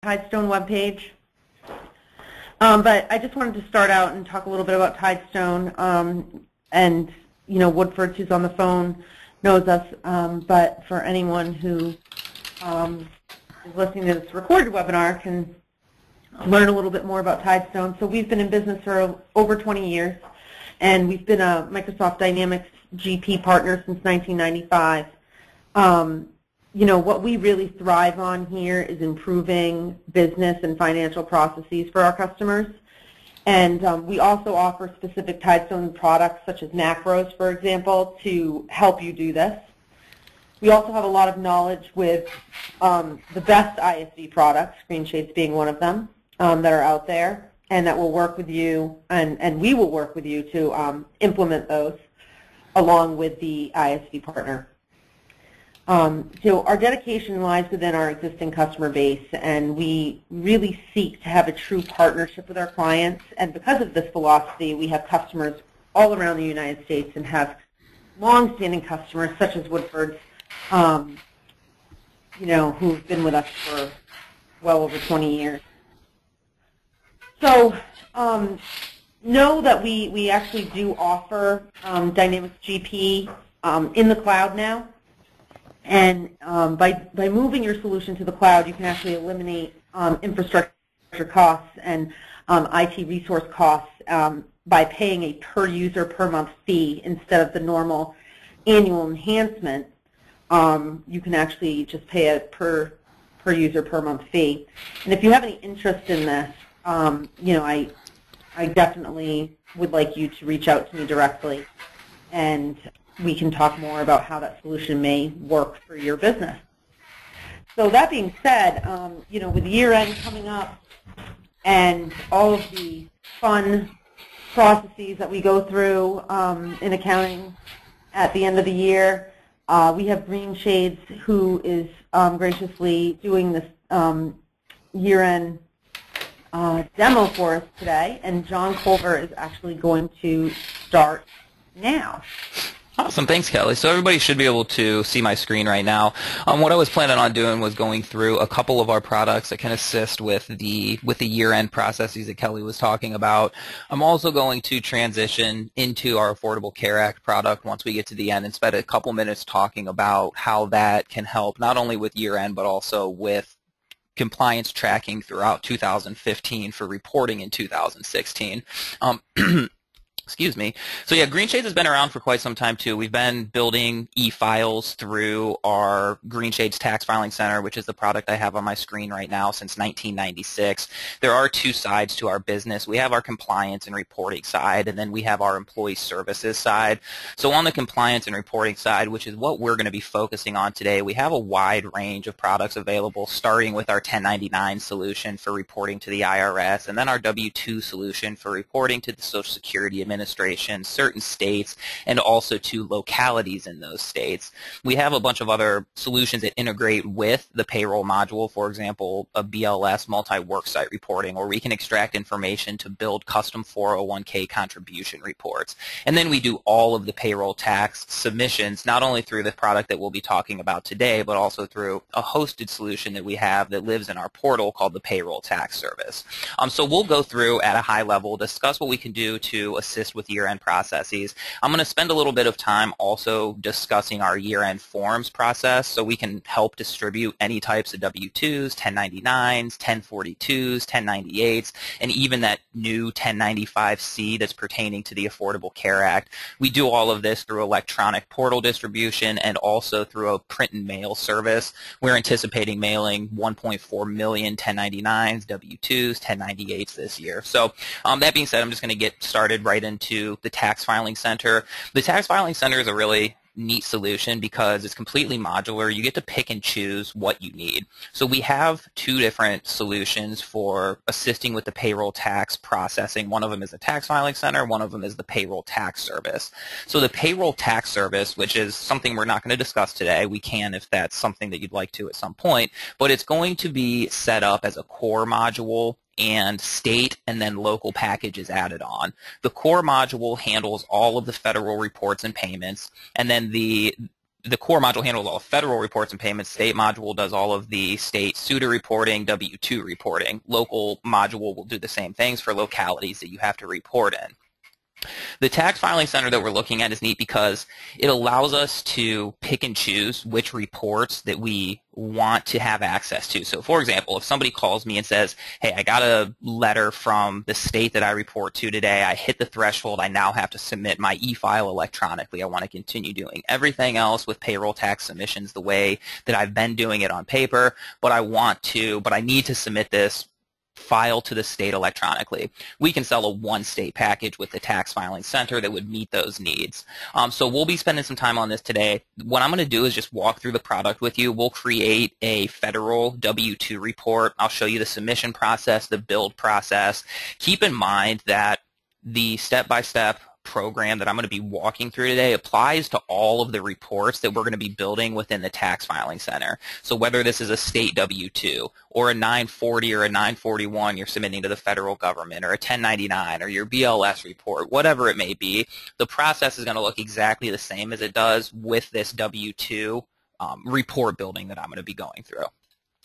Tidestone webpage. But I just wanted to start out and talk a little bit about Tidestone. And, you know, Woodford, who's on the phone, knows us. But for anyone who is listening to this recorded webinar can learn a little bit more about Tidestone. So we've been in business for over 20 years, and we've been a Microsoft Dynamics GP partner since 1995. You know, what we really thrive on here is improving business and financial processes for our customers. And we also offer specific Tidestone products such as macros, for example, to help you do this. We also have a lot of knowledge with the best ISV products, Greenshades being one of them, that are out there and that will work with you, and we will work with you to implement those along with the ISV partner. So our dedication lies within our existing customer base, and we really seek to have a true partnership with our clients. And because of this philosophy, we have customers all around the United States and have long-standing customers such as Woodford's, you know, who've been with us for well over 20 years. So know that we actually do offer Dynamics GP in the cloud now. And by moving your solution to the cloud, you can actually eliminate infrastructure costs and IT resource costs by paying a per-user per-month fee instead of the normal annual enhancement. You can actually just pay a per-user per-month fee. And if you have any interest in this, you know, I definitely would like you to reach out to me directly, and we can talk more about how that solution may work for your business. So that being said, you know, with year-end coming up and all of the fun processes that we go through in accounting at the end of the year, we have Greenshades, who is graciously doing this year-end demo for us today, and John Culver is actually going to start now. Awesome. Thanks, Kelly. So everybody should be able to see my screen right now. What I was planning on doing was going through a couple of our products that can assist with the year-end processes that Kelly was talking about. I'm also going to transition into our Affordable Care Act product once we get to the end and spend a couple minutes talking about how that can help not only with year-end but also with compliance tracking throughout 2015 for reporting in 2016. Excuse me. So yeah, Greenshades has been around for quite some time too. We've been building e-files through our Greenshades Tax Filing Center, which is the product I have on my screen right now, since 1996. There are two sides to our business. We have our compliance and reporting side, and then we have our employee services side. So on the compliance and reporting side, which is what we're going to be focusing on today, we have a wide range of products available, starting with our 1099 solution for reporting to the IRS, and then our W-2 solution for reporting to the Social Security Administration, certain states, and also to localities in those states. We have a bunch of other solutions that integrate with the payroll module, for example, a BLS multi-worksite reporting, where we can extract information to build custom 401k contribution reports. And then we do all of the payroll tax submissions, not only through the product that we'll be talking about today, but also through a hosted solution that we have that lives in our portal called the Payroll Tax Service. So we'll go through at a high level, discuss what we can do to assist with year-end processes. I'm going to spend a little bit of time also discussing our year-end forms process, so we can help distribute any types of W-2s, 1099s, 1042s, 1098s, and even that new 1095C that's pertaining to the Affordable Care Act. We do all of this through electronic portal distribution and also through a print and mail service. We're anticipating mailing 1.4 million 1099s, W-2s, 1098s this year. So that being said, I'm just going to get started right into the Tax Filing Center. The Tax Filing Center is a really neat solution because it's completely modular. You get to pick and choose what you need. So we have two different solutions for assisting with the payroll tax processing. One of them is the Tax Filing Center. One of them is the Payroll Tax Service. So the Payroll Tax Service, which is something we're not going to discuss today, we can if that's something that you'd like to at some point, but it's going to be set up as a core module and state and then local packages added on. The core module handles all of the federal reports and payments, and then the the core module handles all federal reports and payments. State module does all of the state SUTA reporting, W-2 reporting. Local module will do the same things for localities that you have to report in. The tax filing center that we're looking at is neat because it allows us to pick and choose which reports that we want to have access to. So for example, if somebody calls me and says, hey, I got a letter from the state that I report to today, I hit the threshold, I now have to submit my e-file electronically. I want to continue doing everything else with payroll tax submissions the way that I've been doing it on paper, but I need to submit this file to the state electronically. We can sell a one-state package with the tax filing center that would meet those needs. So we'll be spending some time on this today. What I'm going to do is just walk through the product with you. We'll create a federal W-2 report. I'll show you the submission process, the build process. Keep in mind that the step-by-step program that I'm going to be walking through today applies to all of the reports that we're going to be building within the tax filing center. So whether this is a state W-2 or a 940 or a 941 you're submitting to the federal government, or a 1099 or your BLS report, whatever it may be, the process is going to look exactly the same as it does with this W-2 report building that I'm going to be going through.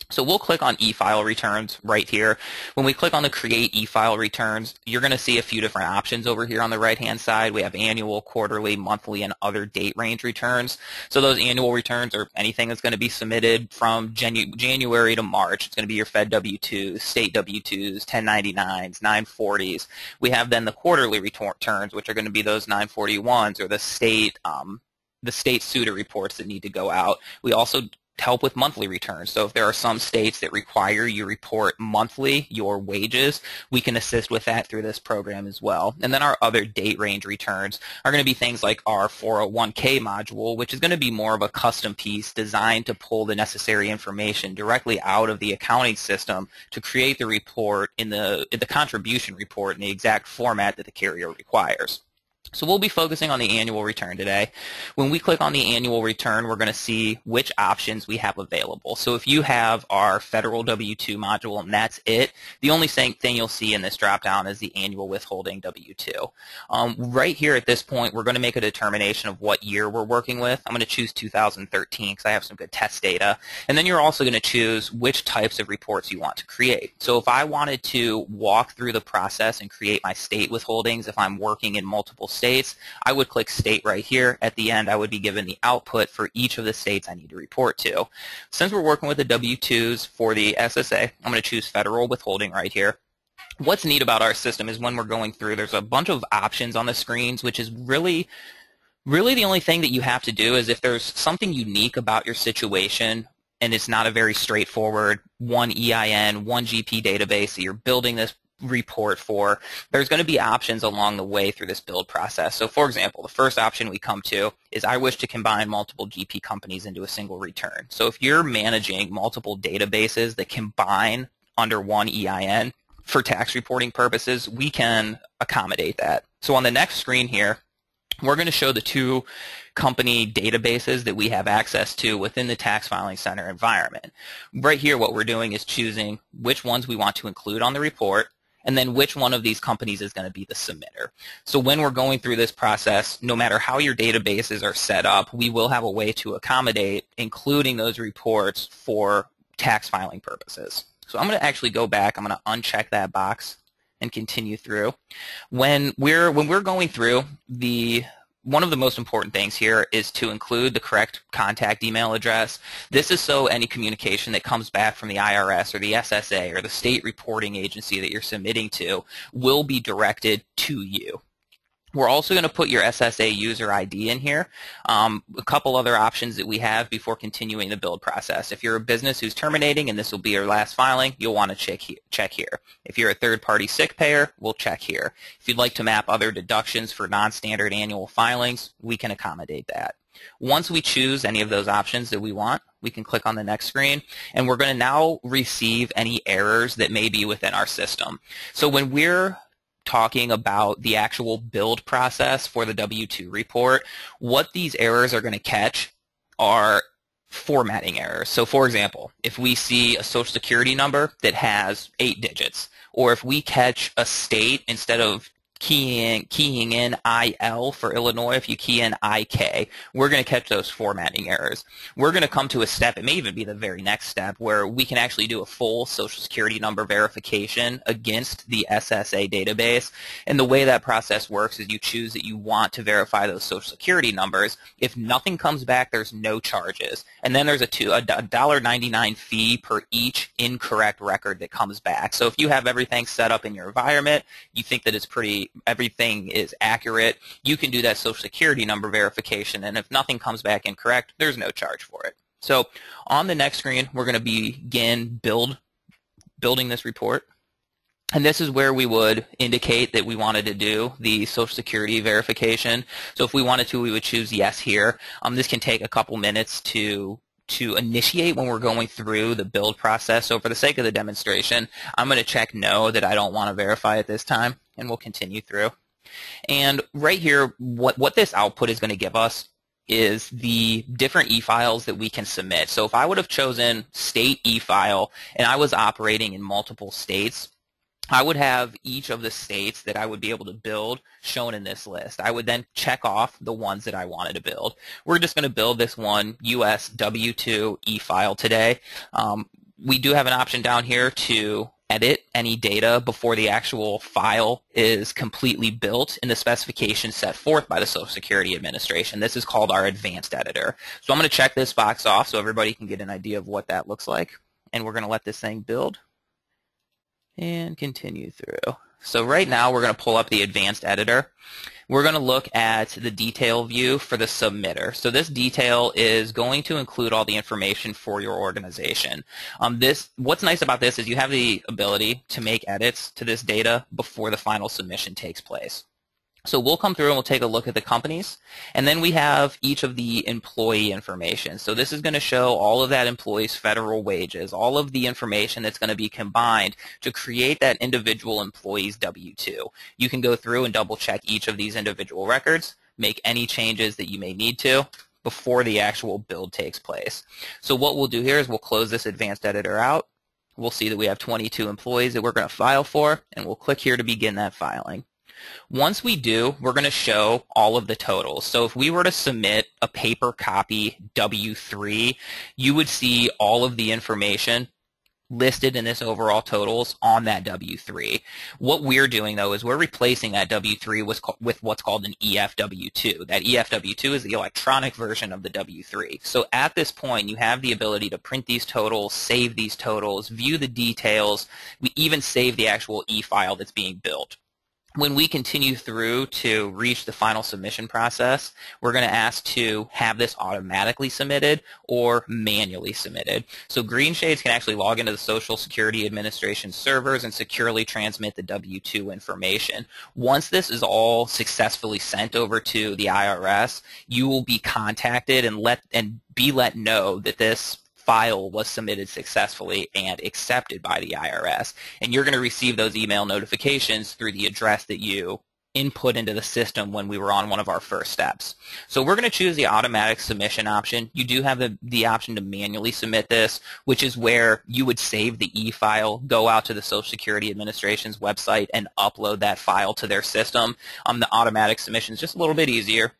So we'll click on e-file returns right here. When we click on the create e-file returns, you're going to see a few different options over here on the right-hand side. We have annual, quarterly, monthly, and other date range returns. So those annual returns are anything that's going to be submitted from January to March. It's going to be your Fed W-2s, state W-2s, 1099s, 940s. We have then the quarterly returns, which are going to be those 941s or the state SUTA reports that need to go out. We also help with monthly returns. So if there are some states that require you report monthly your wages, we can assist with that through this program as well. And then our other date range returns are going to be things like our 401k module, which is going to be more of a custom piece designed to pull the necessary information directly out of the accounting system to create the report in the contribution report in the exact format that the carrier requires. So we'll be focusing on the annual return today. When we click on the annual return, we're going to see which options we have available. So if you have our federal W-2 module and that's it, the only thing you'll see in this dropdown is the annual withholding W-2. Right here at this point, we're going to make a determination of what year we're working with. I'm going to choose 2013 because I have some good test data. And then you're also going to choose which types of reports you want to create. So if I wanted to walk through the process and create my state withholdings, if I'm working in multiple states, I would click state right here. At the end, I would be given the output for each of the states I need to report to. Since we're working with the W-2s for the SSA, I'm going to choose federal withholding right here. What's neat about our system is when we're going through, there's a bunch of options on the screens, which is really the only thing that you have to do is if there's something unique about your situation and it's not a very straightforward one EIN, one GP database that you're building this report for, there's going to be options along the way through this build process. So for example, the first option we come to is I wish to combine multiple GP companies into a single return. So if you're managing multiple databases that combine under one EIN for tax reporting purposes, we can accommodate that. So on the next screen here, we're going to show the two company databases that we have access to within the tax filing center environment. Right here, what we're doing is choosing which ones we want to include on the report, and then which one of these companies is going to be the submitter. So when we're going through this process, no matter how your databases are set up, we will have a way to accommodate including those reports for tax filing purposes. So I'm going to actually go back. I'm going to uncheck that box and continue through. When we're going through, one of the most important things here is to include the correct contact email address. This is so any communication that comes back from the IRS or the SSA or the state reporting agency that you're submitting to will be directed to you. We're also going to put your SSA user ID in here. A couple other options that we have before continuing the build process. If you're a business who's terminating and this will be your last filing, you'll want to check here. If you're a third-party sick payer, we'll check here. If you'd like to map other deductions for non-standard annual filings, we can accommodate that. Once we choose any of those options that we want, we can click on the next screen, and we're going to now receive any errors that may be within our system. So when we're talking about the actual build process for the W-2 report, what these errors are going to catch are formatting errors. So for example, if we see a social security number that has 8 digits, or if we catch a state instead of keying in IL for Illinois, if you key in IK, we're going to catch those formatting errors. We're going to come to a step, it may even be the very next step, where we can actually do a full Social Security number verification against the SSA database. And the way that process works is you choose that you want to verify those Social Security numbers. If nothing comes back, there's no charges. And then there's a $1.99 fee per each incorrect record that comes back. So if you have everything set up in your environment, you think that everything is accurate, you can do that Social Security number verification, and if nothing comes back incorrect, there's no charge for it. So on the next screen, we're going to begin building this report. And this is where we would indicate that we wanted to do the Social Security verification. So if we wanted to, we would choose yes here. This can take a couple minutes to initiate when we're going through the build process. So for the sake of the demonstration, I'm going to check no, that I don't want to verify at this time, and we'll continue through. And right here, what this output is going to give us is the different e-files that we can submit. So if I would have chosen state e-file and I was operating in multiple states, I would have each of the states that I would be able to build shown in this list. I would then check off the ones that I wanted to build. We're just going to build this one US W2 e-file today. We do have an option down here to edit any data before the actual file is completely built in the specification set forth by the Social Security Administration. This is called our advanced editor. So I'm going to check this box off so everybody can get an idea of what that looks like. And we're going to let this thing build and continue through. So right now we're going to pull up the advanced editor. We're going to look at the detail view for the submitter. So this detail is going to include all the information for your organization. What's nice about this is you have the ability to make edits to this data before the final submission takes place. So we'll come through and we'll take a look at the companies, and then we have each of the employee information. So this is going to show all of that employee's federal wages, all of the information that's going to be combined to create that individual employee's W-2. You can go through and double check each of these individual records, make any changes that you may need to before the actual build takes place. So what we'll do here is we'll close this advanced editor out. We'll see that we have 22 employees that we're going to file for, and we'll click here to begin that filing. Once we do, we're going to show all of the totals. So if we were to submit a paper copy W-3, you would see all of the information listed in this overall totals on that W-3. What we're doing, though, is we're replacing that W-3 with what's called an EFW-2. That EFW-2 is the electronic version of the W-3. So at this point, you have the ability to print these totals, save these totals, view the details. We even save the actual e-file that's being built. When we continue through to reach the final submission process, we're going to ask to have this automatically submitted or manually submitted. So Greenshades can actually log into the Social Security Administration servers and securely transmit the W-2 information. Once this is all successfully sent over to the IRS, you will be contacted and be let know that this file was submitted successfully and accepted by the IRS. And you're going to receive those email notifications through the address that you input into the system when we were on one of our first steps. So we're going to choose the automatic submission option. You do have the option to manually submit this, which is where you would save the e-file, go out to the Social Security Administration's website, and upload that file to their system. The automatic submission is just a little bit easier.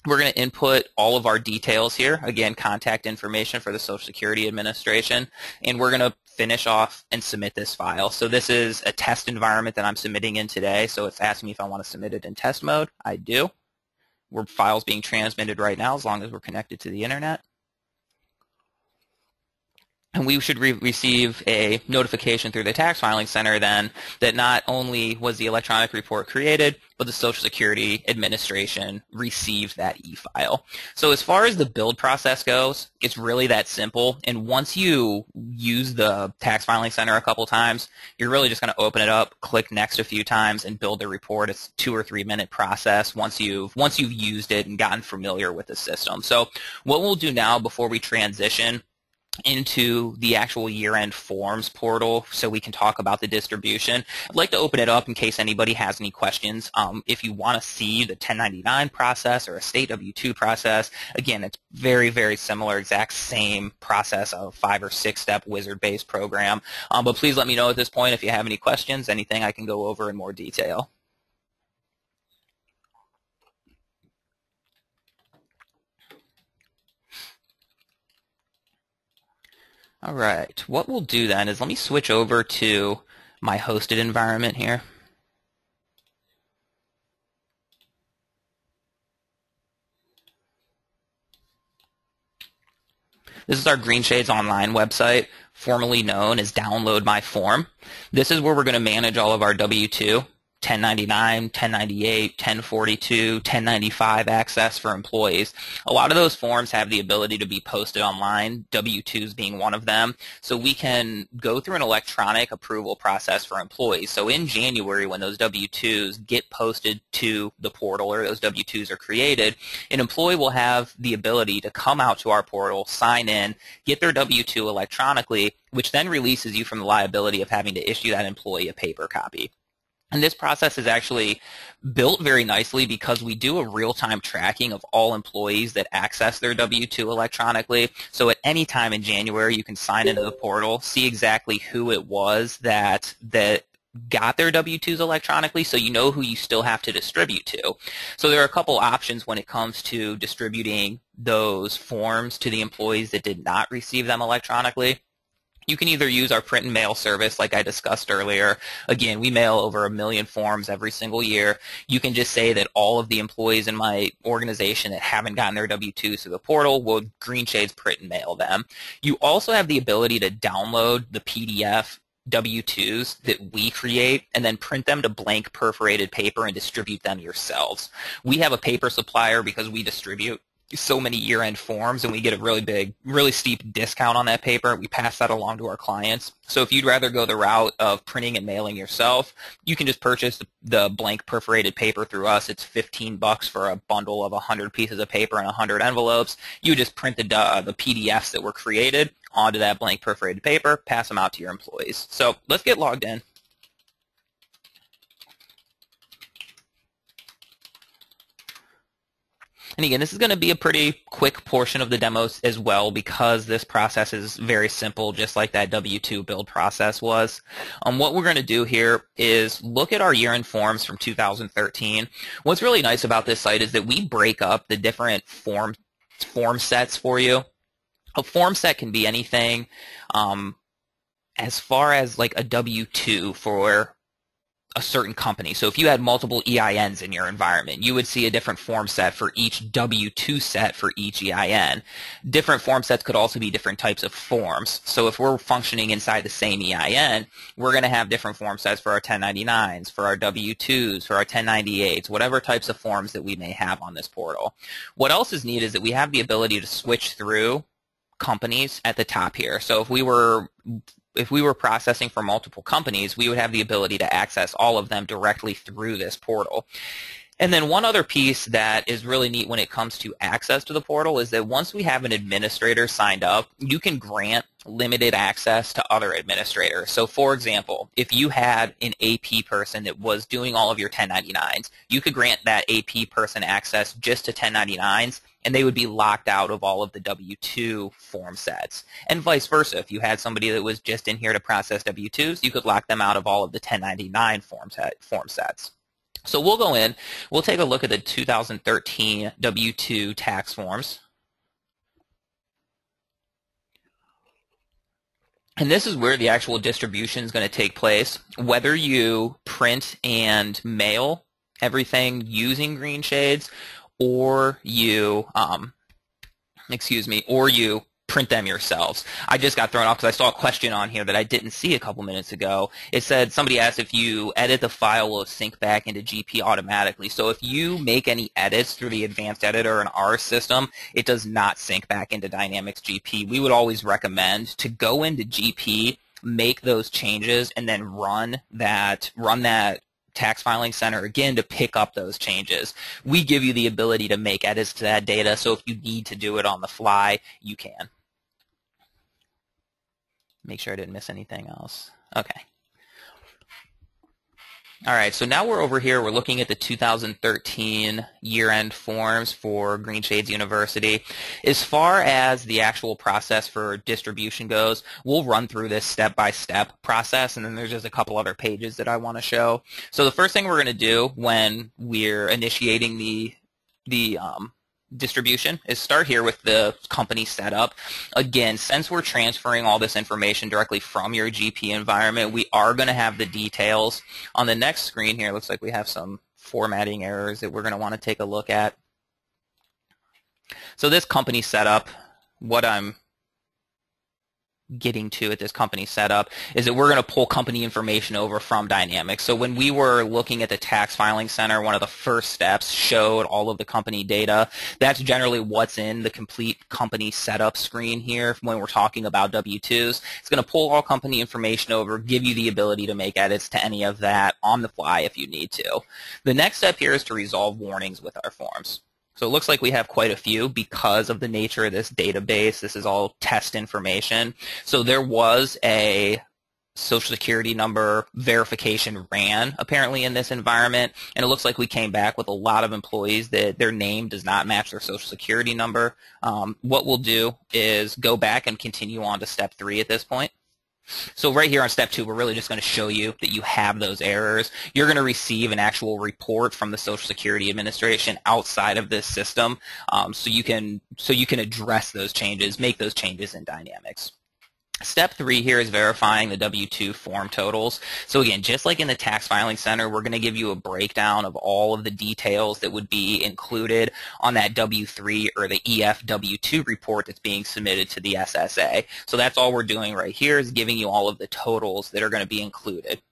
We're going to input all of our details here, again, contact information for the Social Security Administration, and we're going to finish off and submit this file. So this is a test environment that I'm submitting in today, so it's asking me if I want to submit it in test mode. I do. Files being transmitted right now as long as we're connected to the internet. And we should receive a notification through the tax filing center then that not only was the electronic report created, but the Social Security Administration received that e-file. So as far as the build process goes, it's really that simple. And once you use the tax filing center a couple times, you're really just going to open it up, click next a few times, and build the report. It's a 2 or 3 minute process once you've used it and gotten familiar with the system. So what we'll do now before we transition into the actual year-end forms portal so we can talk about the distribution. I'd like to open it up in case anybody has any questions. If you want to see the 1099 process or a state W-2 process, again, it's very, very similar, exact same process of 5 or 6 step wizard-based program. But please let me know at this point if you have any questions, anything I can go over in more detail. All right, what we'll do then is let me switch over to my hosted environment here. This is our Greenshades online website, formerly known as Download My Form. This is where we're going to manage all of our W-2, 1099, 1098, 1042, 1095 access for employees. A lot of those forms have the ability to be posted online, W-2s being one of them, so we can go through an electronic approval process for employees. So in January, when those W-2s get posted to the portal or those W-2s are created, an employee will have the ability to come out to our portal, sign in, get their W-2 electronically, which then releases you from the liability of having to issue that employee a paper copy. And this process is actually built very nicely because we do a real-time tracking of all employees that access their W-2 electronically. So at any time in January, you can sign into the portal, see exactly who it was that got their W-2s electronically, so you know who you still have to distribute to. So there are a couple options when it comes to distributing those forms to the employees that did not receive them electronically. You can either use our print and mail service like I discussed earlier. Again, we mail over 1 million forms every single year. You can just say that all of the employees in my organization that haven't gotten their W-2s through the portal will Greenshades print and mail them. You also have the ability to download the PDF W-2s that we create and then print them to blank perforated paper and distribute them yourselves. We have a paper supplier because we distribute so many year-end forms, and we get a really steep discount on that paper. We pass that along to our clients. So if you'd rather go the route of printing and mailing yourself, you can just purchase the blank perforated paper through us. It's $15 for a bundle of 100 pieces of paper and 100 envelopes. You just print the PDFs that were created onto that blank perforated paper, pass them out to your employees. So let's get logged in. And again, this is going to be a pretty quick portion of the demos as well because this process is very simple, just like that W-2 build process was. What we're going to do here is look at our year-end forms from 2013. What's really nice about this site is that we break up the different form sets for you. A form set can be anything as far as like a W-2 for a certain company. So if you had multiple EINs in your environment, you would see a different form set for each W-2 set for each EIN. Different form sets could also be different types of forms. So if we're functioning inside the same EIN, we're going to have different form sets for our 1099s, for our W-2s, for our 1098s, whatever types of forms that we may have on this portal. What else is neat is that we have the ability to switch through companies at the top here. So if we were processing for multiple companies, we would have the ability to access all of them directly through this portal. And then one other piece that is really neat when it comes to access to the portal is that once we have an administrator signed up, you can grant limited access to other administrators. So for example, if you had an AP person that was doing all of your 1099s, you could grant that AP person access just to 1099s, and they would be locked out of all of the W-2 form sets. And vice versa, if you had somebody that was just in here to process W-2s, you could lock them out of all of the 1099 form sets. So we'll go in, we'll take a look at the 2013 W-2 tax forms. And this is where the actual distribution is going to take place. Whether you print and mail everything using Greenshades, or you, or you print them yourselves. I just got thrown off because I saw a question on here that I didn't see a couple minutes ago. It said, somebody asked if you edit the file, will it sync back into GP automatically? So if you make any edits through the advanced editor in our system, it does not sync back into Dynamics GP. We would always recommend to go into GP, make those changes, and then run that tax filing center again to pick up those changes. We give you the ability to make edits to that data, so if you need to do it on the fly, you can. Make sure I didn't miss anything else. Okay. All right, so now we're over here. We're looking at the 2013 year-end forms for Greenshades University. As far as the actual process for distribution goes, we'll run through this step-by-step process, and then there's just a couple other pages that I want to show. So the first thing we're going to do when we're initiating the distribution is start here with the company setup. Again, since we're transferring all this information directly from your GP environment, we are going to have the details. On the next screen here, it looks like we have some formatting errors that we're going to want to take a look at. So this company setup, what I'm getting to at this company setup is that we're going to pull company information over from Dynamics. So when we were looking at the tax filing center, one of the first steps showed all of the company data. That's generally what's in the complete company setup screen here when we're talking about W-2s. It's going to pull all company information over, give you the ability to make edits to any of that on the fly if you need to. The next step here is to resolve warnings with our forms. So it looks like we have quite a few because of the nature of this database. This is all test information. So there was a Social Security number verification ran apparently in this environment, and it looks like we came back with a lot of employees that their name does not match their Social Security number. What we'll do is go back and continue on to step 3 at this point. So right here on step 2, we're really just going to show you that you have those errors. You're going to receive an actual report from the Social Security Administration outside of this system, so you can address those changes, make those changes in Dynamics. Step 3 here is verifying the W-2 form totals. So again, just like in the tax filing center, we're going to give you a breakdown of all of the details that would be included on that W-3 or the EF W-2 report that's being submitted to the SSA. So that's all we're doing right here is giving you all of the totals that are going to be included.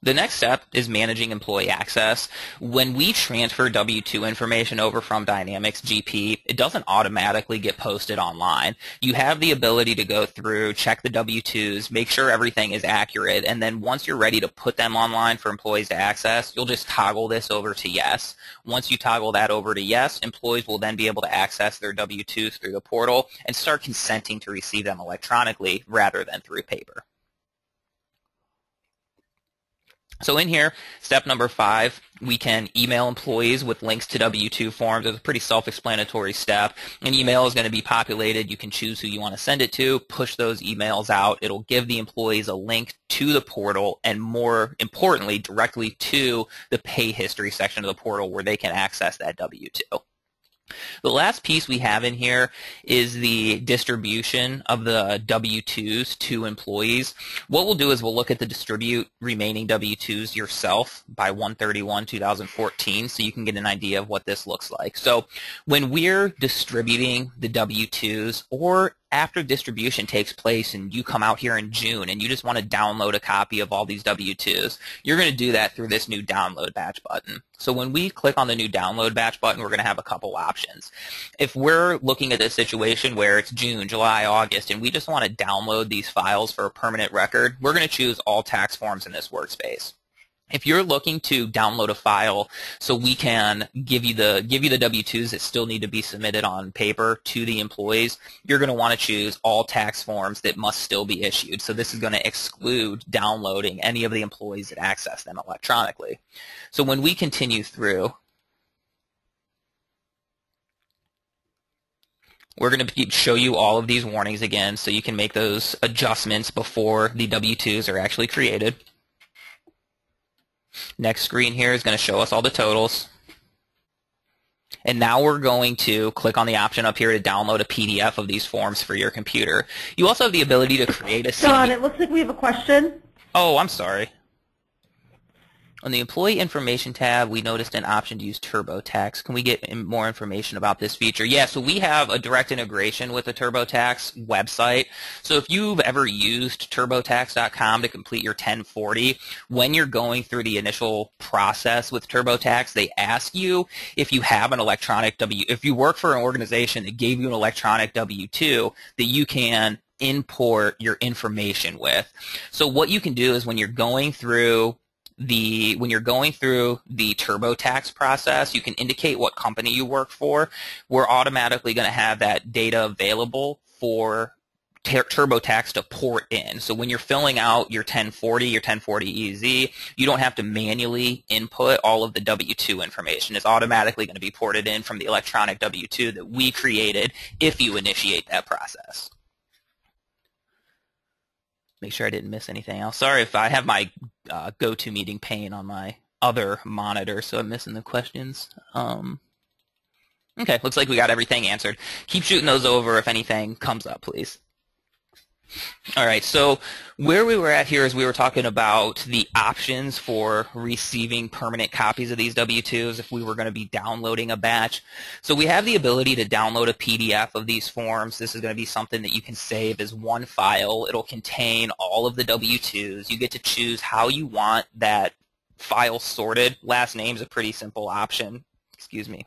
The next step is managing employee access. When we transfer W-2 information over from Dynamics GP, it doesn't automatically get posted online. You have the ability to go through, check the W-2s, make sure everything is accurate, and then once you're ready to put them online for employees to access, you'll just toggle this over to yes. Once you toggle that over to yes, employees will then be able to access their W-2s through the portal and start consenting to receive them electronically rather than through paper. So in here, step number 5, we can email employees with links to W-2 forms. It's a pretty self-explanatory step. An email is going to be populated. You can choose who you want to send it to, push those emails out. It'll give the employees a link to the portal and, more importantly, directly to the pay history section of the portal where they can access that W-2. The last piece we have in here is the distribution of the W-2s to employees. What we'll do is we'll look at the distribute remaining W-2s yourself by 1/31/2014 so you can get an idea of what this looks like. So when we're distributing the W-2s, or after distribution takes place and you come out here in June and you just want to download a copy of all these W-2s, you're going to do that through this new download batch button. So when we click on the new download batch button, we're going to have a couple options. If we're looking at a situation where it's June, July, August, and we just want to download these files for a permanent record, we're going to choose all tax forms in this workspace. If you're looking to download a file so we can give you the W-2s that still need to be submitted on paper to the employees, you're going to want to choose all tax forms that must still be issued. So this is going to exclude downloading any of the employees that access them electronically. So when we continue through, we're going to show you all of these warnings again so you can make those adjustments before the W-2s are actually created. Next screen here is going to show us all the totals. And now we're going to click on the option up here to download a PDF of these forms for your computer. You also have the ability to create a CD. John, it looks like we have a question. Oh, I'm sorry. On the Employee Information tab, we noticed an option to use TurboTax. Can we get more information about this feature? Yeah, so we have a direct integration with the TurboTax website. So if you've ever used TurboTax.com to complete your 1040, when you're going through the initial process with TurboTax, they ask you if you have an electronic if you work for an organization that gave you an electronic W-2 that you can import your information with. So what you can do is when you're going through the TurboTax process, you can indicate what company you work for. We're automatically going to have that data available for TurboTax to port in. So when you're filling out your 1040, your 1040EZ, you don't have to manually input all of the W-2 information. It's automatically going to be ported in from the electronic W-2 that we created if you initiate that process. Make sure I didn't miss anything else. Sorry if I have my GoToMeeting pane on my other monitor, so I'm missing the questions. Okay, looks like we got everything answered. Keep shooting those over if anything comes up, please. All right, so where we were at here is we were talking about the options for receiving permanent copies of these W-2s if we were going to be downloading a batch. So we have the ability to download a PDF of these forms. This is going to be something that you can save as one file. It'll contain all of the W-2s. You get to choose how you want that file sorted. Last name is a pretty simple option. Excuse me.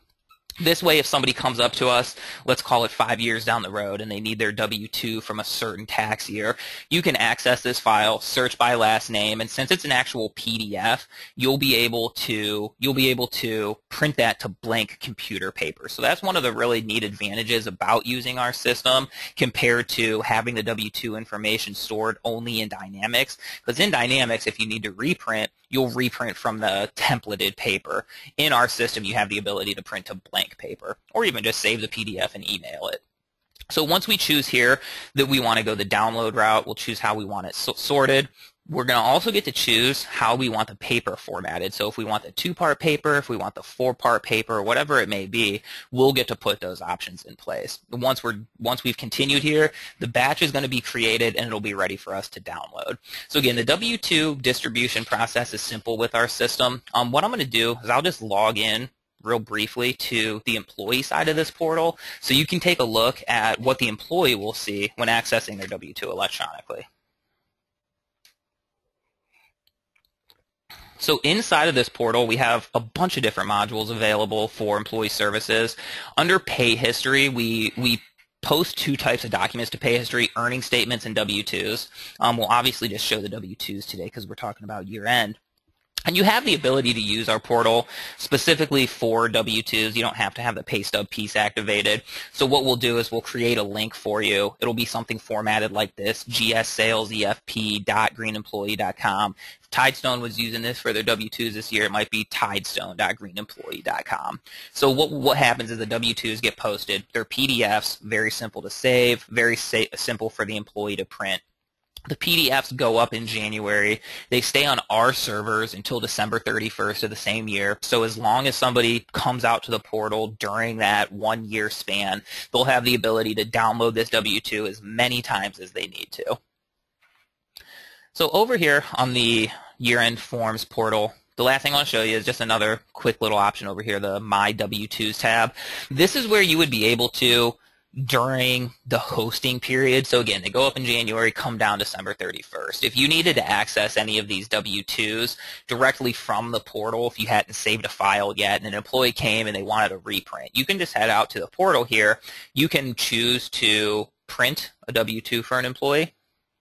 This way, if somebody comes up to us, let's call it 5 years down the road, and they need their W-2 from a certain tax year, you can access this file, search by last name, and since it's an actual PDF, you'll be able to print that to blank computer paper. So that's one of the really neat advantages about using our system compared to having the W-2 information stored only in Dynamics. Because in Dynamics, if you need to reprint, you'll reprint from the templated paper. In our system, you have the ability to print to blank paper, or even just save the PDF and email it. So once we choose here that we want to go the download route, we'll choose how we want it sorted. We're going to also get to choose how we want the paper formatted. So if we want the 2-part paper, if we want the 4-part paper, whatever it may be, we'll get to put those options in place. Once we've continued here, the batch is going to be created and it'll be ready for us to download. So again, the W-2 distribution process is simple with our system. What I'm going to do is I'll just log in real briefly to the employee side of this portal so you can take a look at what the employee will see when accessing their W-2 electronically. So inside of this portal, we have a bunch of different modules available for employee services. Under pay history, we post 2 types of documents to pay history, earning statements and W-2s. We'll obviously just show the W-2s today because we're talking about year end. And you have the ability to use our portal specifically for W-2s. You don't have to have the pay stub piece activated. So what we'll do is we'll create a link for you. It'll be something formatted like this, gssalesefp.greenemployee.com. If Tidestone was using this for their W-2s this year, it might be tidestone.greenemployee.com. So what happens is the W-2s get posted. They're PDFs, very simple to save, very simple for the employee to print. The PDFs go up in January. They stay on our servers until December 31st of the same year. So as long as somebody comes out to the portal during that 1-year span, they'll have the ability to download this W-2 as many times as they need to. So over here on the year-end forms portal, the last thing I want to show you is just another quick little option over here, the My W-2s tab. This is where you would be able to during the hosting period. So again, they go up in January, come down December 31st. If you needed to access any of these W-2s directly from the portal, if you hadn't saved a file yet and an employee came and they wanted a reprint, you can just head out to the portal here. You can choose to print a W-2 for an employee.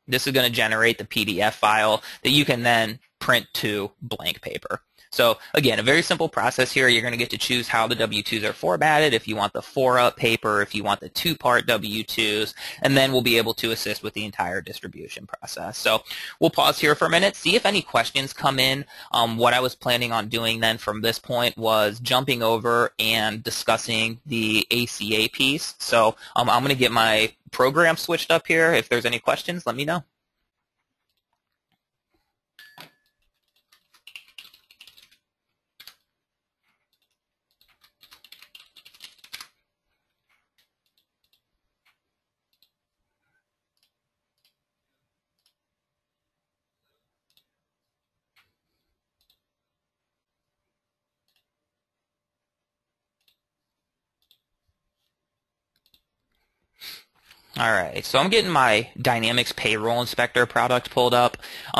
This is going to generate the PDF file that you can then print to blank paper. So again, a very simple process here. You're going to get to choose how the W-2s are formatted, if you want the 4-up paper, if you want the 2-part W-2s, and then we'll be able to assist with the entire distribution process. So we'll pause here for a minute, see if any questions come in. What I was planning on doing then from this point was jumping over and discussing the ACA piece. So I'm going to get my program switched up here. If there's any questions, let me know. All right, so I'm getting my Dynamics Payroll Inspector product pulled up.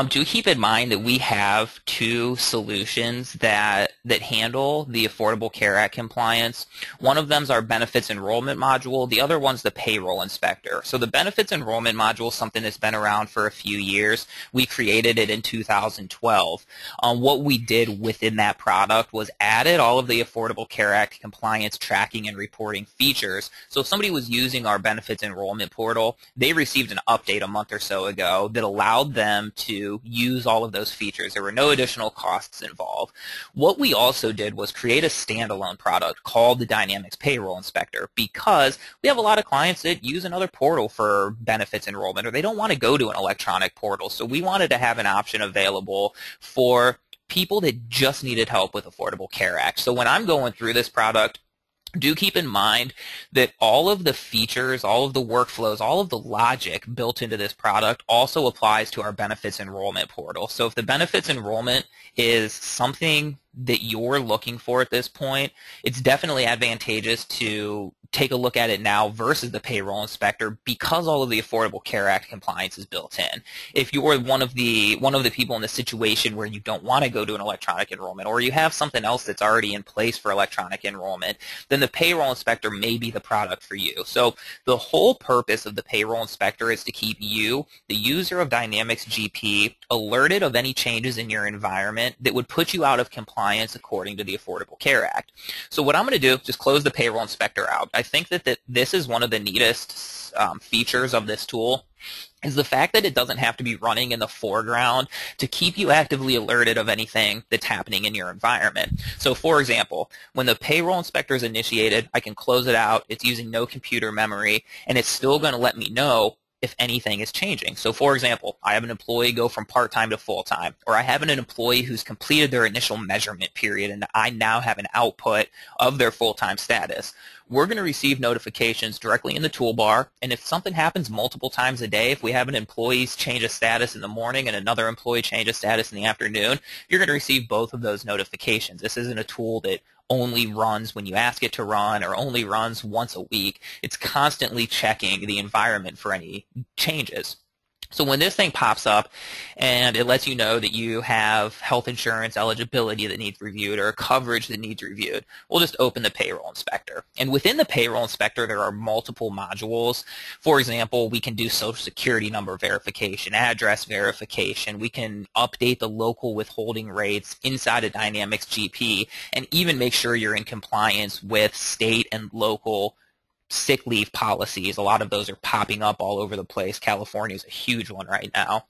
Do keep in mind that we have 2 solutions that handle the Affordable Care Act compliance. One of them is our Benefits Enrollment module. The other one's the Payroll Inspector. So the Benefits Enrollment module is something that's been around for a few years. We created it in 2012. What we did within that product was added all of the Affordable Care Act compliance tracking and reporting features. So if somebody was using our Benefits Enrollment portal, they received an update a month or so ago that allowed them to use all of those features. There were no additional costs involved. What we also did was create a standalone product called the Dynamics Payroll Inspector because we have a lot of clients that use another portal for benefits enrollment or they don't want to go to an electronic portal. So we wanted to have an option available for people that just needed help with Affordable Care Act. So when I'm going through this product, do keep in mind that all of the features, all of the workflows, all of the logic built into this product also applies to our benefits enrollment portal. So if the benefits enrollment is something that you're looking for at this point, it's definitely advantageous to take a look at it now versus the payroll inspector, because all of the Affordable Care Act compliance is built in. If you're one of the people in the situation where you don't want to go to an electronic enrollment, or you have something else that's already in place for electronic enrollment, then the payroll inspector may be the product for you. So the whole purpose of the payroll inspector is to keep you, the user of Dynamics GP, alerted of any changes in your environment that would put you out of compliance according to the Affordable Care Act. So what I'm going to do, just close the payroll inspector out. I think that this is one of the neatest features of this tool, is the fact that it doesn't have to be running in the foreground to keep you actively alerted of anything that's happening in your environment. So for example, when the payroll inspector is initiated, I can close it out. It's using no computer memory, and it's still going to let me know if anything is changing. So for example, I have an employee go from part-time to full-time, or I have an employee who's completed their initial measurement period and I now have an output of their full-time status. We're going to receive notifications directly in the toolbar, and if something happens multiple times a day, if we have an employee change a status in the morning and another employee change a status in the afternoon, you're going to receive both of those notifications. This isn't a tool that only runs when you ask it to run or only runs once a week. It's constantly checking the environment for any changes. So when this thing pops up and it lets you know that you have health insurance eligibility that needs reviewed or coverage that needs reviewed, we'll just open the payroll inspector. And within the payroll inspector, there are multiple modules. For example, we can do social security number verification, address verification. We can update the local withholding rates inside of Dynamics GP, and even make sure you're in compliance with state and local sick leave policies. A lot of those are popping up all over the place. California is a huge one right now.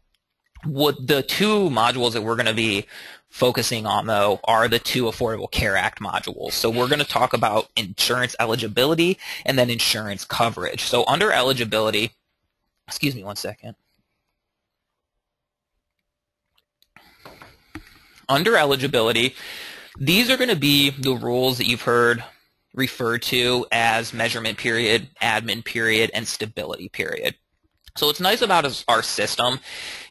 What the two modules that we're going to be focusing on, though, are the two Affordable Care Act modules. So we're going to talk about insurance eligibility and then insurance coverage. So under eligibility, excuse me one second. Under eligibility, these are going to be the rules that you've heard referred to as measurement period, admin period, and stability period. So what's nice about our system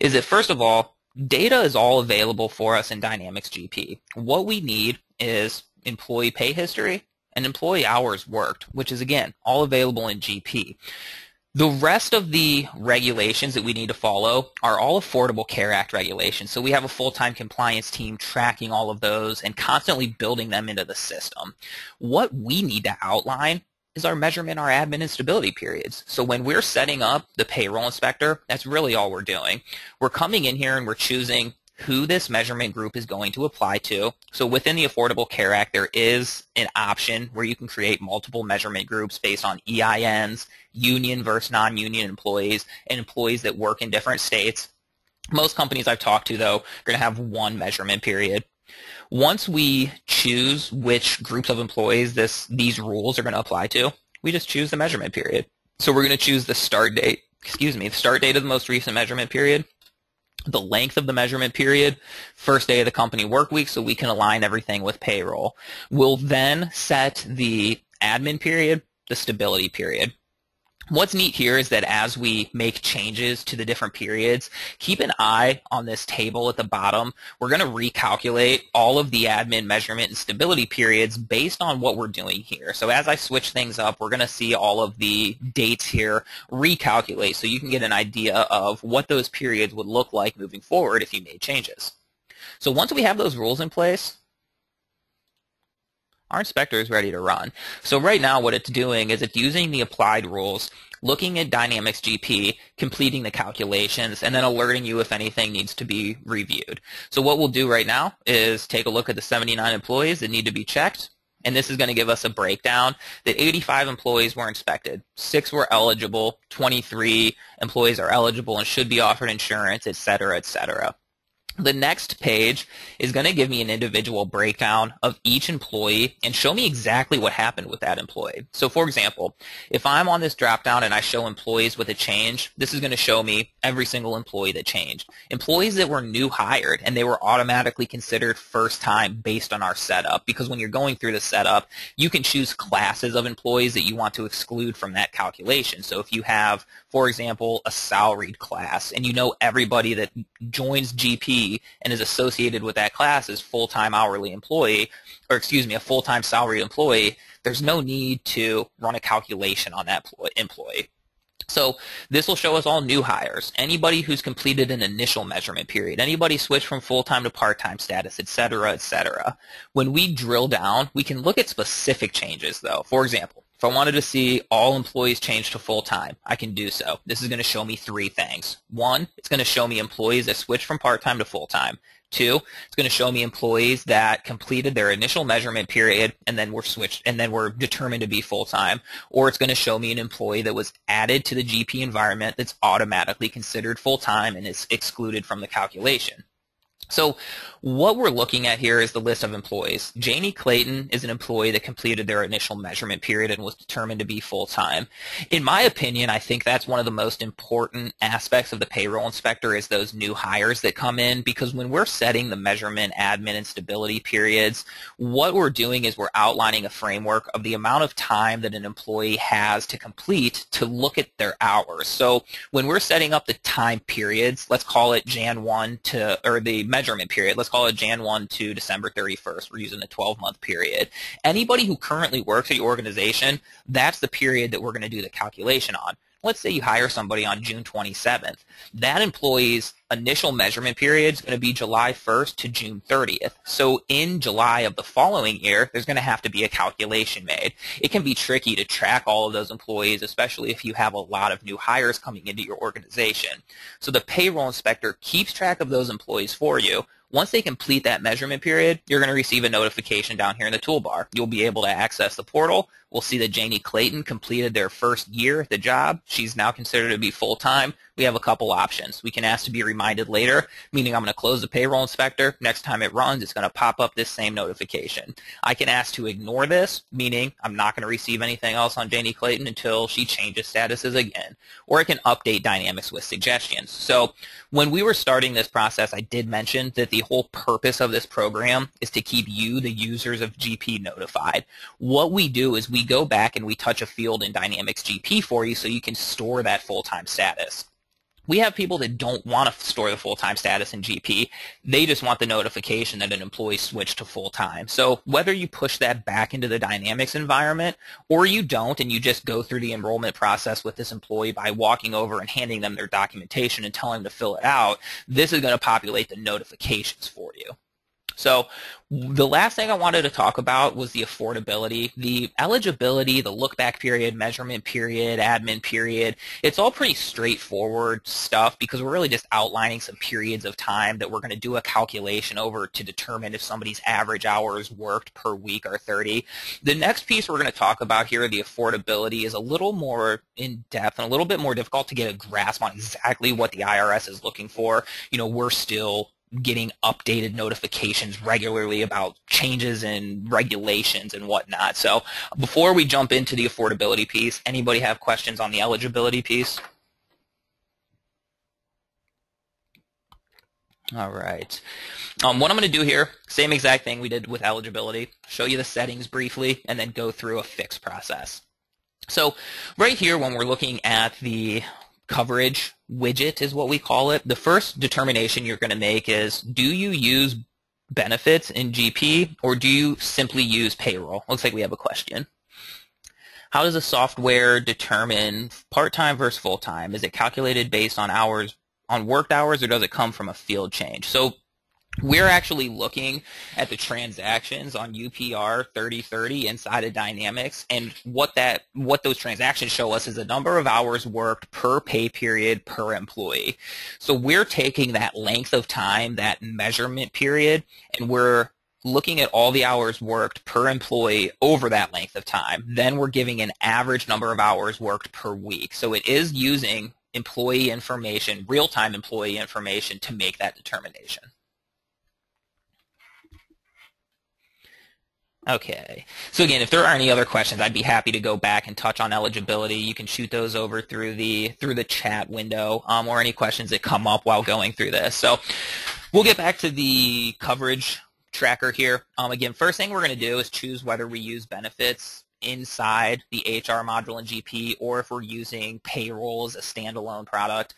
is that, first of all, data is all available for us in Dynamics GP. What we need is employee pay history and employee hours worked, which is, again, all available in GP. The rest of the regulations that we need to follow are all Affordable Care Act regulations. So we have a full-time compliance team tracking all of those and constantly building them into the system. What we need to outline is our measurement, our admin, and stability periods. So when we're setting up the payroll inspector, that's really all we're doing. We're coming in here and we're choosing who this measurement group is going to apply to. So within the Affordable Care Act, there is an option where you can create multiple measurement groups based on EINs, union versus non-union employees, and employees that work in different states. Most companies I've talked to, though, are going to have one measurement period. Once we choose which groups of employees these rules are going to apply to, we just choose the measurement period. So we're going to choose the start date of the most recent measurement period, the length of the measurement period, first day of the company work week, so we can align everything with payroll. We'll then set the admin period, the stability period. What's neat here is that as we make changes to the different periods, keep an eye on this table at the bottom. We're going to recalculate all of the admin, measurement, and stability periods based on what we're doing here. So as I switch things up, we're going to see all of the dates here recalculate so you can get an idea of what those periods would look like moving forward if you made changes. So once we have those rules in place, our inspector is ready to run. So right now what it's doing is it's using the applied rules, looking at Dynamics GP, completing the calculations, and then alerting you if anything needs to be reviewed. So what we'll do right now is take a look at the 79 employees that need to be checked, and this is going to give us a breakdown that 85 employees were inspected, 6 were eligible, 23 employees are eligible and should be offered insurance, et cetera, et cetera. The next page is going to give me an individual breakdown of each employee and show me exactly what happened with that employee. So for example, if I'm on this drop down and I show employees with a change, this is going to show me every single employee that changed. Employees that were new hired and they were automatically considered first time based on our setup, because when you're going through the setup, you can choose classes of employees that you want to exclude from that calculation. So if you have, for example, a salaried class and you know everybody that joins GP and is associated with that class as full-time hourly employee, or excuse me, a full-time salary employee, there's no need to run a calculation on that employee. So this will show us all new hires, anybody who's completed an initial measurement period, anybody switched from full-time to part-time status, et cetera, et cetera. When we drill down, we can look at specific changes though. For example, if I wanted to see all employees change to full-time, I can do so. This is going to show me three things. One, it's going to show me employees that switched from part-time to full-time. Two, it's going to show me employees that completed their initial measurement period and then were determined to be full-time. Or it's going to show me an employee that was added to the GP environment that's automatically considered full-time and is excluded from the calculation. So what we're looking at here is the list of employees. Janie Clayton is an employee that completed their initial measurement period and was determined to be full-time. In my opinion, I think that's one of the most important aspects of the payroll inspector is those new hires that come in, because when we're setting the measurement, admin, and stability periods, what we're doing is we're outlining a framework of the amount of time that an employee has to complete to look at their hours. So when we're setting up the time periods, let's call it Jan 1 to, or the measurement period, let's call it Jan 1 to December 31st. We're using a 12-month period. Anybody who currently works at your organization, that's the period that we're going to do the calculation on. Let's say you hire somebody on June 27th. That employee's initial measurement period is going to be July 1st to June 30th. So in July of the following year, there's going to have to be a calculation made. It can be tricky to track all of those employees, especially if you have a lot of new hires coming into your organization. So the payroll inspector keeps track of those employees for you. Once they complete that measurement period, you're going to receive a notification down here in the toolbar. You'll be able to access the portal. We'll see that Janie Clayton completed their first year at the job. She's now considered to be full-time. We have a couple options. We can ask to be reminded later, meaning I'm going to close the payroll inspector. Next time it runs, it's going to pop up this same notification. I can ask to ignore this, meaning I'm not going to receive anything else on Janie Clayton until she changes statuses again. Or I can update dynamics with suggestions. So when we were starting this process, I did mention that the whole purpose of this program is to keep you, the users of GP, notified. What we do is we go back and we touch a field in Dynamics GP for you so you can store that full-time status. We have people that don't want to store the full-time status in GP. They just want the notification that an employee switched to full-time. So whether you push that back into the Dynamics environment or you don't and you just go through the enrollment process with this employee by walking over and handing them their documentation and telling them to fill it out, this is going to populate the notifications for you. So the last thing I wanted to talk about was the affordability, the eligibility, the look-back period, measurement period, admin period. It's all pretty straightforward stuff because we're really just outlining some periods of time that we're going to do a calculation over to determine if somebody's average hours worked per week are 30. The next piece we're going to talk about here, the affordability, is a little more in-depth and a little bit more difficult to get a grasp on exactly what the IRS is looking for. You know, we're still getting updated notifications regularly about changes in regulations and whatnot. So before we jump into the affordability piece, anybody have questions on the eligibility piece? All right. What I'm going to do here, same exact thing we did with eligibility, show you the settings briefly, and then go through a fix process. So right here, when we're looking at the coverage widget is what we call it, the first determination you're going to make is, do you use benefits in GP or do you simply use payroll? Looks like we have a question. How does the software determine part-time versus full-time? Is it calculated based on hours, on worked hours, or does it come from a field change? So we're actually looking at the transactions on UPR 3030 inside of Dynamics, and what those transactions show us is the number of hours worked per pay period per employee. So we're taking that length of time, that measurement period, and we're looking at all the hours worked per employee over that length of time. Then we're giving an average number of hours worked per week. So it is using employee information, real-time employee information, to make that determination. Okay. So again, if there are any other questions, I'd be happy to go back and touch on eligibility. You can shoot those over through the chat window, or any questions that come up while going through this. So we'll get back to the coverage tracker here. Again, first thing we're going to do is choose whether we use benefits inside the HR module in GP or if we're using payroll as a standalone product.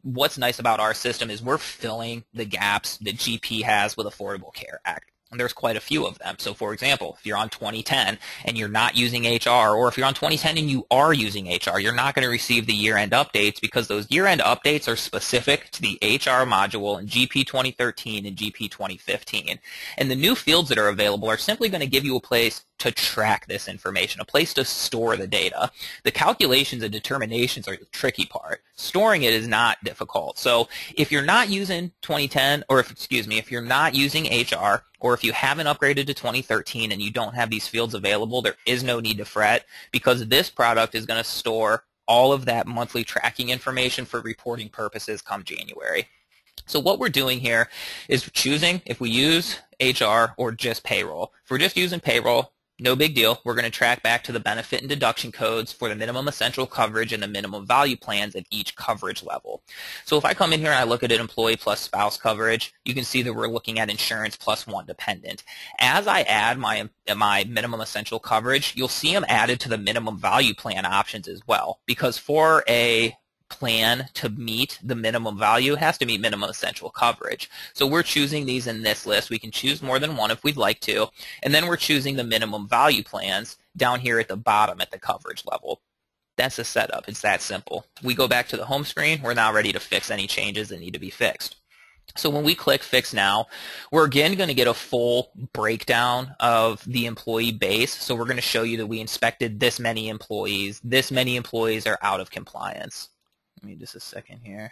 What's nice about our system is we're filling the gaps that GP has with Affordable Care Act. And there's quite a few of them. So for example, if you're on 2010 and you're not using HR, or if you're on 2010 and you are using HR, you're not going to receive the year-end updates because those year-end updates are specific to the HR module in GP 2013 and GP 2015. And the new fields that are available are simply going to give you a place to track this information, a place to store the data. The calculations and determinations are the tricky part. Storing it is not difficult. So if you're not using 2010, or if you're not using HR, or if you haven't upgraded to 2013 and you don't have these fields available, there is no need to fret because this product is going to store all of that monthly tracking information for reporting purposes come January. So what we're doing here is choosing if we use HR or just payroll. If we're just using payroll, no big deal. We're going to track back to the benefit and deduction codes for the minimum essential coverage and the minimum value plans at each coverage level. So if I come in here and I look at an employee plus spouse coverage, you can see that we're looking at insurance plus one dependent. As I add my minimum essential coverage, you'll see them added to the minimum value plan options as well, because for a plan to meet the minimum value, it has to meet minimum essential coverage. So we're choosing these in this list. We can choose more than one if we'd like to, and then we're choosing the minimum value plans down here at the bottom at the coverage level. That's the setup. It's that simple. We go back to the home screen. We're now ready to fix any changes that need to be fixed. So when we click Fix Now, we're again going to get a full breakdown of the employee base. So we're going to show you that we inspected this many employees. This many employees are out of compliance. Give me just a second here.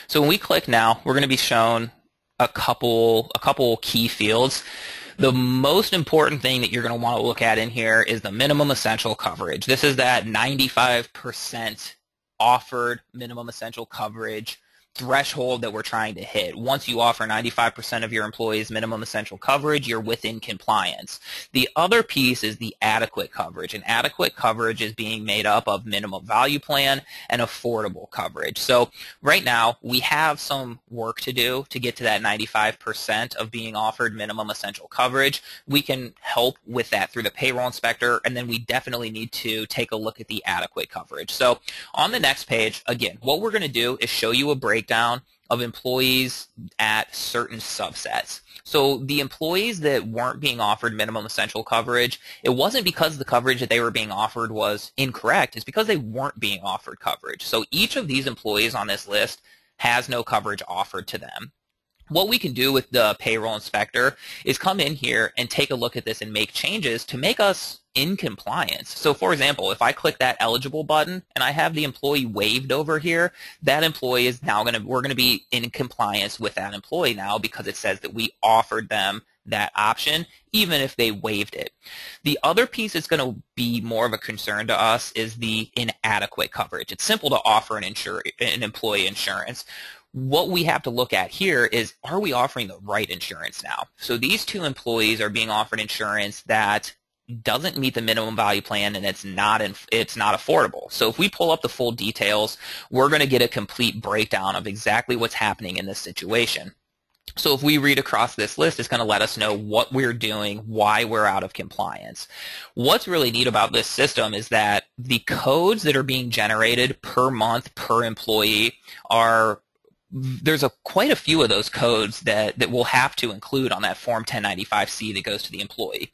So when we click Now, we're going to be shown a couple key fields. The most important thing that you're going to want to look at in here is the minimum essential coverage. This is that 95% offered minimum essential coverage threshold that we're trying to hit. Once you offer 95% of your employees minimum essential coverage, you're within compliance. The other piece is the adequate coverage, and adequate coverage is being made up of minimum value plan and affordable coverage. So right now, we have some work to do to get to that 95% of being offered minimum essential coverage. We can help with that through the payroll inspector, and then we definitely need to take a look at the adequate coverage. So on the next page, again, what we're going to do is show you a breakdown of employees at certain subsets. So the employees that weren't being offered minimum essential coverage, it wasn't because the coverage that they were being offered was incorrect. It's because they weren't being offered coverage. So each of these employees on this list has no coverage offered to them. What we can do with the payroll inspector is come in here and take a look at this and make changes to make us in compliance. So for example, if I click that eligible button and I have the employee waived over here, that employee is now we're going to be in compliance with that employee now because it says that we offered them that option even if they waived it. The other piece that's going to be more of a concern to us is the inadequate coverage. It's simple to offer an employee insurance. What we have to look at here is, are we offering the right insurance now? So these two employees are being offered insurance that doesn't meet the minimum value plan, and it's not affordable. So if we pull up the full details, we're going to get a complete breakdown of exactly what's happening in this situation. So if we read across this list, it's going to let us know what we're doing, why we're out of compliance. What's really neat about this system is that the codes that are being generated per month per employee are there's quite a few of those codes that we'll have to include on that Form 1095-C that goes to the employee.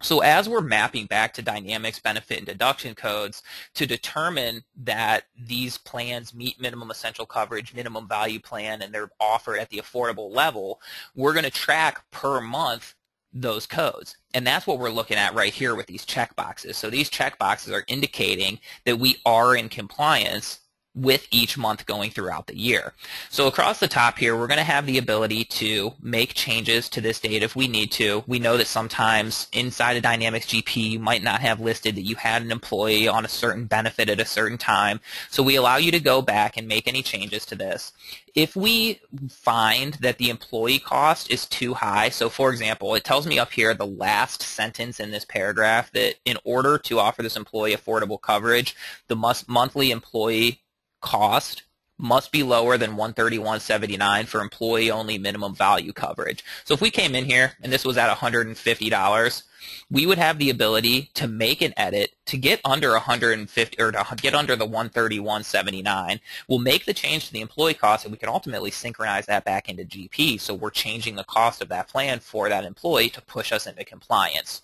So as we're mapping back to Dynamics benefit and deduction codes to determine that these plans meet minimum essential coverage, minimum value plan, and they're offered at the affordable level, we're going to track per month those codes. And that's what we're looking at right here with these checkboxes. So these checkboxes are indicating that we are in compliance with each month going throughout the year. So across the top here, we're going to have the ability to make changes to this date if we need to. We know that sometimes inside of Dynamics GP, you might not have listed that you had an employee on a certain benefit at a certain time. So we allow you to go back and make any changes to this. If we find that the employee cost is too high, so for example, it tells me up here the last sentence in this paragraph that in order to offer this employee affordable coverage, the monthly employee cost must be lower than $131.79 for employee-only minimum value coverage. So if we came in here and this was at $150, we would have the ability to make an edit to get under 150 or to get under the 131.79. We'll make the change to the employee cost, and we can ultimately synchronize that back into GP. So we're changing the cost of that plan for that employee to push us into compliance.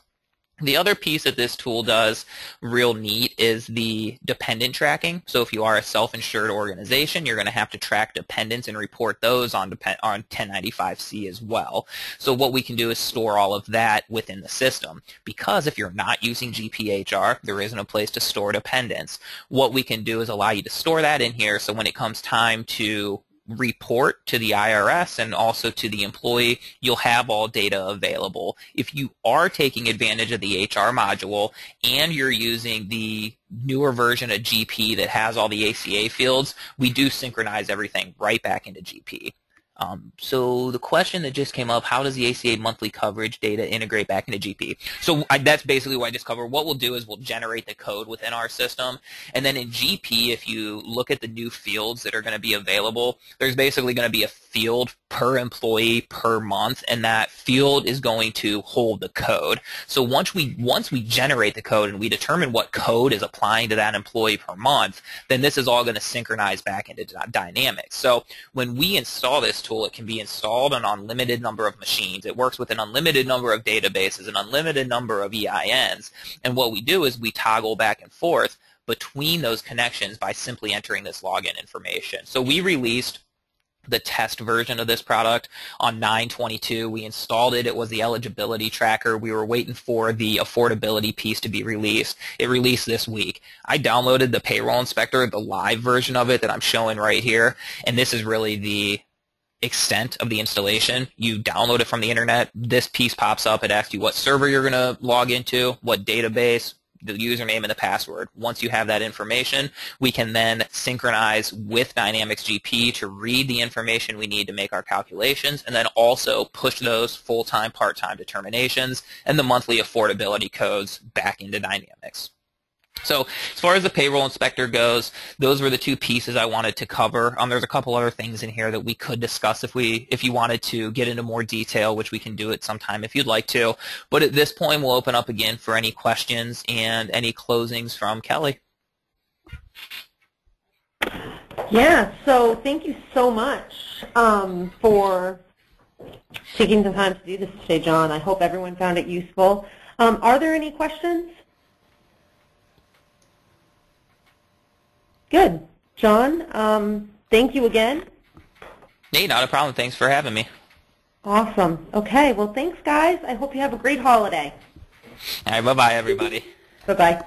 The other piece that this tool does real neat is the dependent tracking. So if you are a self-insured organization, you're going to have to track dependents and report those on 1095-C as well. So what we can do is store all of that within the system. Because if you're not using GPHR, there isn't a place to store dependents. What we can do is allow you to store that in here, so when it comes time to report to the IRS and also to the employee, you'll have all data available. If you are taking advantage of the HR module and you're using the newer version of GP that has all the ACA fields, we do synchronize everything right back into GP. So the question that just came up, how does the ACA monthly coverage data integrate back into GP? So that's basically what I just covered. What we'll do is we'll generate the code within our system, and then in GP, if you look at the new fields that are going to be available, there's basically going to be a field per employee per month, and that field is going to hold the code. So once we generate the code and we determine what code is applying to that employee per month, then this is all going to synchronize back into Dynamics. So when we install this tool, it can be installed on an unlimited number of machines. It works with an unlimited number of databases, an unlimited number of EINs, and what we do is we toggle back and forth between those connections by simply entering this login information. So we released the test version of this product on 9/22. We installed it. It was the eligibility tracker. We were waiting for the affordability piece to be released. It released this week. I downloaded the payroll inspector, the live version of it that I'm showing right here, and this is really the extent of the installation. You download it from the internet. This piece pops up. It asks you what server you're going to log into, what database, the username and the password. Once you have that information, we can then synchronize with Dynamics GP to read the information we need to make our calculations, and then also push those full-time, part-time determinations and the monthly affordability codes back into Dynamics. So as far as the payroll inspector goes, those were the two pieces I wanted to cover. There's a couple other things in here that we could discuss if you wanted to get into more detail, which we can do at some time if you'd like to. But at this point, we'll open up again for any questions and any closings from Kelly. Yeah, so thank you so much for taking the time to do this today, John. I hope everyone found it useful. Are there any questions? Good. John, thank you again. Hey, not a problem. Thanks for having me. Awesome. Okay, well, thanks, guys. I hope you have a great holiday. All right, bye-bye, everybody. Bye-bye.